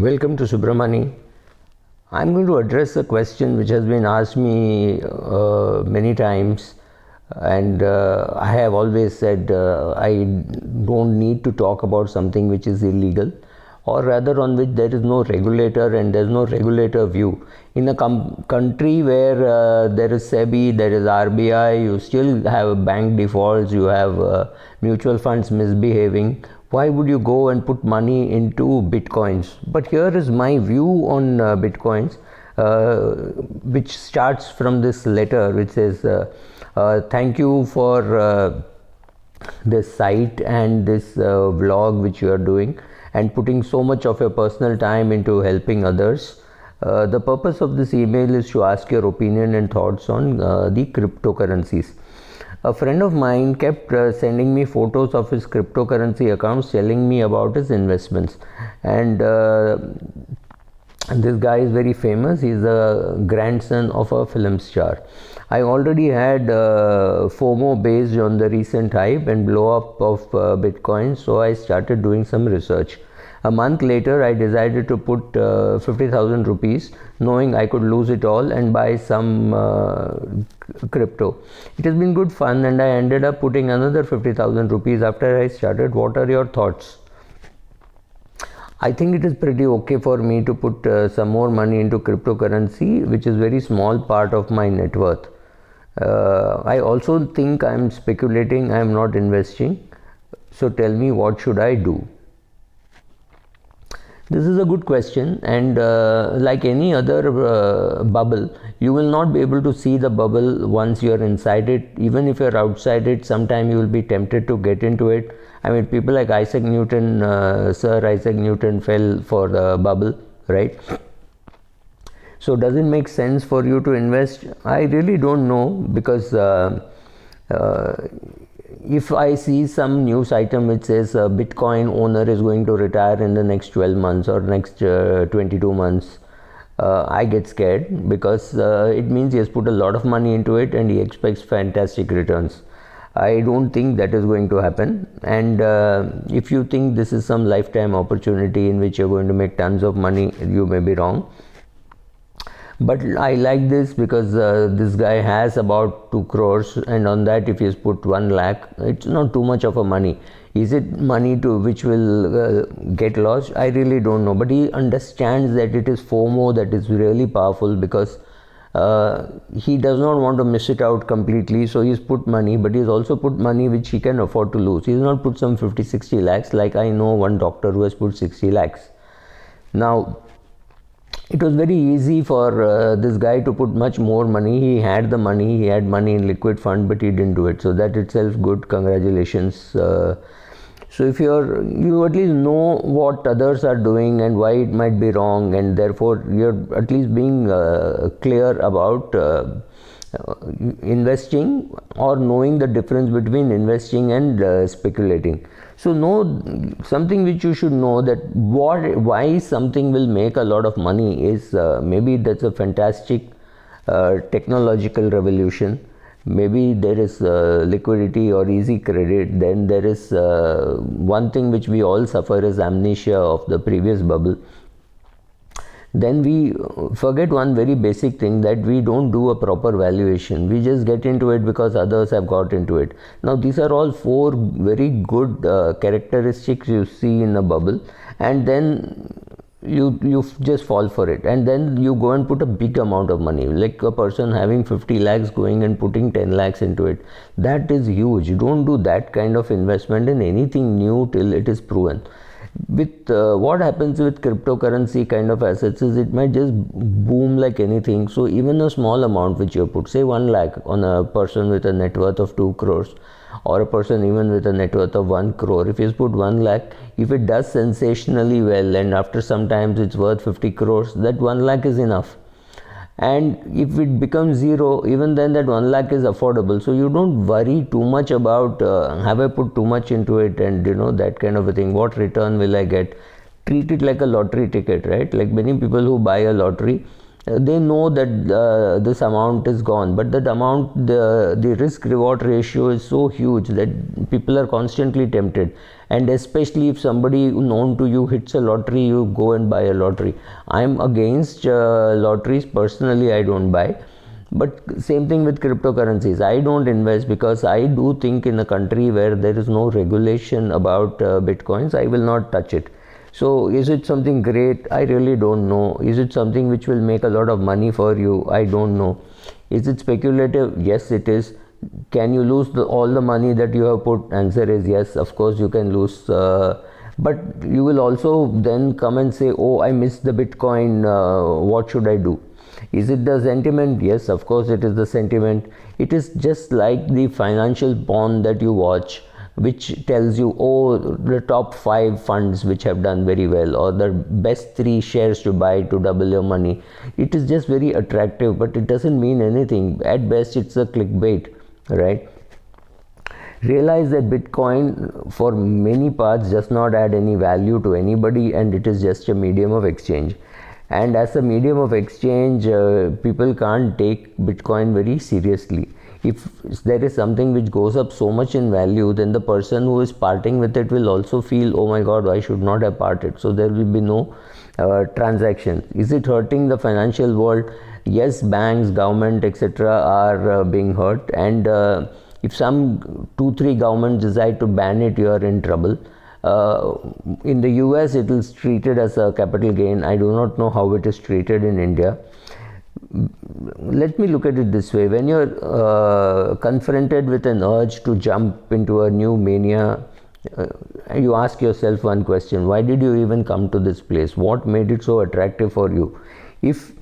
Welcome to Subramani. I'm going to address a question which has been asked me many times, and I have always said I don't need to talk about something which is illegal, or rather on which there is no regulator and there is no regulator view. In a country where there is SEBI, there is RBI, you still have bank defaults, you have mutual funds misbehaving. Why would you go and put money into bitcoins? But here is my view on bitcoins, which starts from this letter which says, thank you for this site and this vlog which you are doing and putting so much of your personal time into helping others. The purpose of this email is to ask your opinion and thoughts on the cryptocurrencies. A friend of mine kept sending me photos of his cryptocurrency accounts, telling me about his investments. And this guy is very famous. He's a grandson of a film star. I already had FOMO based on the recent hype and blow up of Bitcoin, so I started doing some research. A month later, I decided to put 50,000 rupees, knowing I could lose it all and buy some crypto. It has been good fun, and I ended up putting another 50,000 rupees after I started. What are your thoughts? I think it is pretty okay for me to put some more money into cryptocurrency, which is very small part of my net worth. I also think I am speculating, I am not investing. So tell me, what should I do? This is a good question, and like any other bubble, you will not be able to see the bubble once you are inside it. Even if you are outside it, sometime you will be tempted to get into it. I mean, people like Isaac Newton, Sir Isaac Newton fell for the bubble, right? So does it make sense for you to invest? I really don't know, because if I see some news item which says a Bitcoin owner is going to retire in the next 12 months or next 22 months, I get scared, because it means he has put a lot of money into it and he expects fantastic returns. I don't think that is going to happen. And if you think this is some lifetime opportunity in which you're going to make tons of money, you may be wrong. But I like this because this guy has about 2 crores, and on that, if he's put 1 lakh, it's not too much of a money. Is it money to which will get lost? I really don't know. But he understands that it is FOMO that is really powerful, because he does not want to miss it out completely. So he's put money, but he's also put money which he can afford to lose. He's not put some 50-60 lakhs, like I know one doctor who has put 60 lakhs. Now, it was very easy for this guy to put much more money. He had the money, he had money in liquid fund, but he didn't do it. So that itself good, congratulations. So if you at least know what others are doing and why it might be wrong, and therefore you're at least being clear about investing, or knowing the difference between investing and speculating. So know something which you should know, that why something will make a lot of money is maybe that's a fantastic technological revolution. Maybe there is liquidity or easy credit. Then there is one thing which we all suffer is amnesia of the previous bubble. Then we forget one very basic thing, that we don't do a proper valuation. We just get into it because others have got into it. Now these are all 4 very good characteristics you see in a bubble, and then you just fall for it, and then you go and put a big amount of money, like a person having 50 lakhs going and putting 10 lakhs into it. That is huge. You don't do that kind of investment in anything new till it is proven. With what happens with cryptocurrency kind of assets is it might just boom like anything. So even a small amount which you put, say 1 lakh on a person with a net worth of 2 crores, or a person even with a net worth of 1 crore, if you put 1 lakh, if it does sensationally well and after some time it's worth 50 crores, that 1 lakh is enough. And if it becomes zero, even then that 1 lakh is affordable. So you don't worry too much about have I put too much into it, and that kind of a thing. What return will I get? Treat it like a lottery ticket, right? Like many people who buy a lottery, They know that this amount is gone, but that amount, the risk reward ratio is so huge that people are constantly tempted. And especially if somebody known to you hits a lottery, you go and buy a lottery. I'm against lotteries personally. I don't buy. But same thing with cryptocurrencies. I don't invest because I do think in a country where there is no regulation about bitcoins, I will not touch it. So is it something great? I really don't know. Is it something which will make a lot of money for you? I don't know. Is it speculative? Yes, it is. Can you lose all the money that you have put? Answer is yes, of course you can lose. But you will also then come and say, oh, I missed the Bitcoin, what should I do? Is it the sentiment? Yes, of course it is the sentiment. It is just like the financial porn that you watch, which tells you, oh, the top 5 funds which have done very well, or the best 3 shares to buy to double your money. It is just very attractive, but it doesn't mean anything. At best, it's a clickbait, right? Realize that Bitcoin for many parts does not add any value to anybody, and it is just a medium of exchange. And as a medium of exchange, people can't take Bitcoin very seriously. If there is something which goes up so much in value, then the person who is parting with it will also feel, oh my god, I should not have parted. So there will be no transaction. Is it hurting the financial world? Yes, banks, government, etc. are being hurt. And if some 2-3 governments decide to ban it, you are in trouble. In the US, it is treated as a capital gain. I do not know how it is treated in India. Let me look at it this way. When you're confronted with an urge to jump into a new mania, you ask yourself one question: why did you even come to this place? What made it so attractive for you? If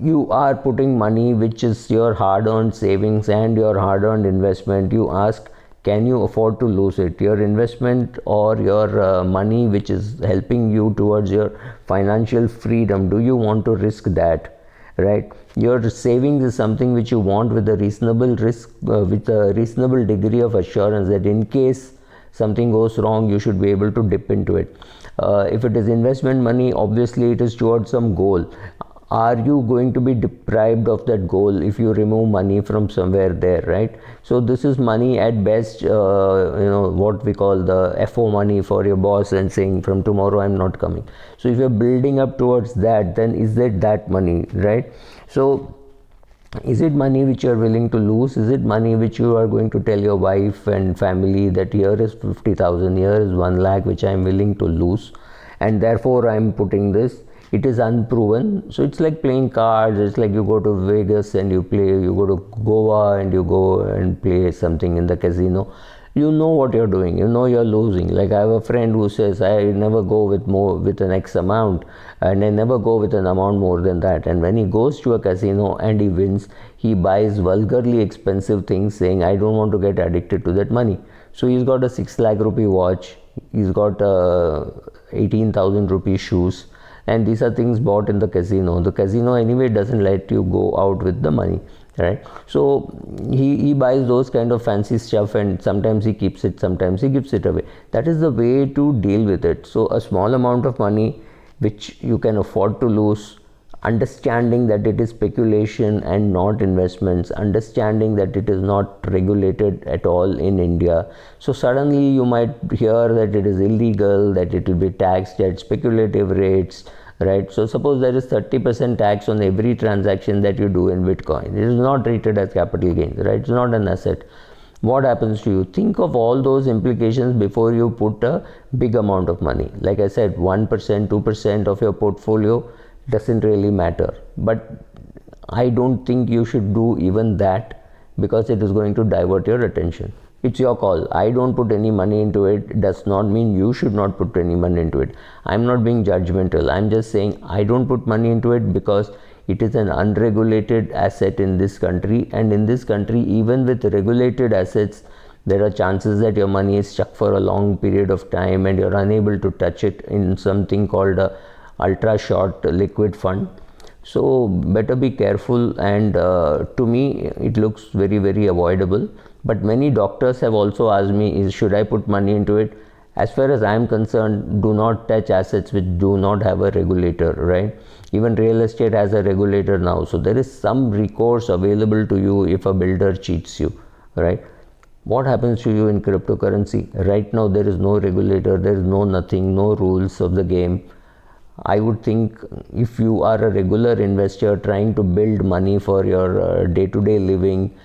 you are putting money which is your hard-earned savings and your hard-earned investment, you ask, can you afford to lose it? Your investment or your money which is helping you towards your financial freedom, do you want to risk that? Right? Your savings is something which you want with a reasonable risk, with a reasonable degree of assurance that in case something goes wrong, you should be able to dip into it. If it is investment money, obviously it is towards some goal. Are you going to be deprived of that goal if you remove money from somewhere there, right? So this is money at best, what we call the FO money for your boss and saying from tomorrow I'm not coming. So if you're building up towards that, then is it that money, right? So is it money which you're willing to lose? Is it money which you are going to tell your wife and family that here is 50,000, here is 1 lakh which I'm willing to lose, and therefore I'm putting this? It is unproven. So it's like playing cards. It's like you go to Vegas and you go to Goa and you go and play something in the casino. You know what you're doing. You know you're losing. Like I have a friend who says, I never go with an X amount, and I never go with an amount more than that. And when he goes to a casino and he wins, he buys vulgarly expensive things saying, I don't want to get addicted to that money. So he's got a 6 lakh rupee watch. He's got 18,000 rupee shoes. And these are things bought in the casino. The casino anyway doesn't let you go out with the money, right? So he buys those kind of fancy stuff, and sometimes he keeps it, sometimes he gives it away. That is the way to deal with it. So a small amount of money which you can afford to lose, understanding that it is speculation and not investments, understanding that it is not regulated at all in India. So suddenly you might hear that it is illegal, that it will be taxed at speculative rates, right? So suppose there is 30% tax on every transaction that you do in Bitcoin. It is not treated as capital gains, right? It's not an asset. What happens to you? Think of all those implications before you put a big amount of money. Like I said, 1%, 2% of your portfolio doesn't really matter, but I don't think you should do even that, because it is going to divert your attention. It's your call. I don't put any money into it does not mean you should not put any money into it. I'm not being judgmental. I'm just saying I don't put money into it because it is an unregulated asset in this country, and in this country, even with regulated assets, there are chances that your money is stuck for a long period of time and you're unable to touch it in something called a ultra short liquid fund. So better be careful, and to me it looks very, very avoidable. But many doctors have also asked me, should I put money into it? as far as I am concerned, do not touch assets which do not have a regulator, right? Even real estate has a regulator now, so there is some recourse available to you if a builder cheats you, right? What happens to you in cryptocurrency? Right now there is no regulator, there is no nothing, no rules of the game. I would think if you are a regular investor trying to build money for your day-to-day living,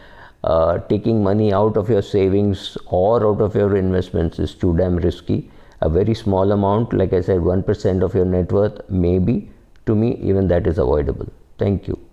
taking money out of your savings or out of your investments is too damn risky. A very small amount, like I said, 1% of your net worth, maybe, to me, even that is avoidable. Thank you.